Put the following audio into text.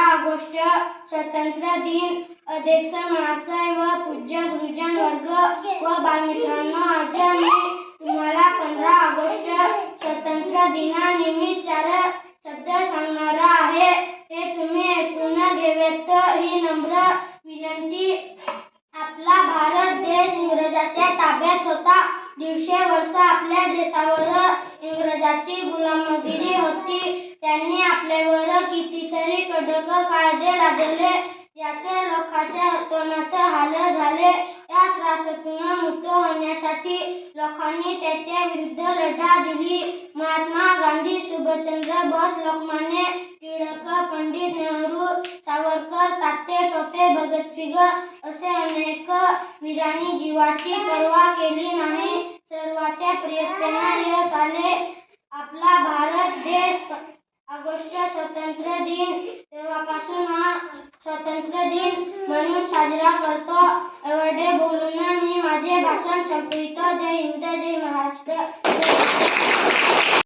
August स्वतंत्र दिन अध्यक्ष महाशय व पूज्य गुरुजन वर्ग व बालमित्रांनो, आज मी तुम्हाला 15 ऑगस्ट स्वतंत्र दिनानिमित्त 4 शब्द सांगणार आहे. ते तुम्ही ऐकून घ्यावेत ही नम्र विनंती. आपला भारत देश इंग्रजांच्या ताब्यात होता. 150 वर्ष आपल्या देशावर इंग्रजांची गुलामगिरी होती. त्यांनी आपल्यावर कितीतरी कडक कायदे लादले. याचे लोकांच्या अतोनात हाल झाले. या त्रासातून मुक्त होण्यासाठी लोकांनी त्याच्या विरुद्ध लढा दिली. महात्मा गांधी, सुभाषचंद्र बोस, लोकमान्य टिळक, पंडित नेहरू, सावरकर, तात्या टोपे, भगतसिंग असे अनेक वीरांनी जीवाची पर्वा केली नाही. सर्वांच्या प्रयत्नांना यश आले. आपला भारत देश ऑगस्ट स्वतंत्र दिन तेव्हापासून हा स्वतंत्र दिन म्हणून साजरा करतो. एवढे बोलून मी माझे भाषण संपवितो. जय हिंद, जय महाराष्ट्र.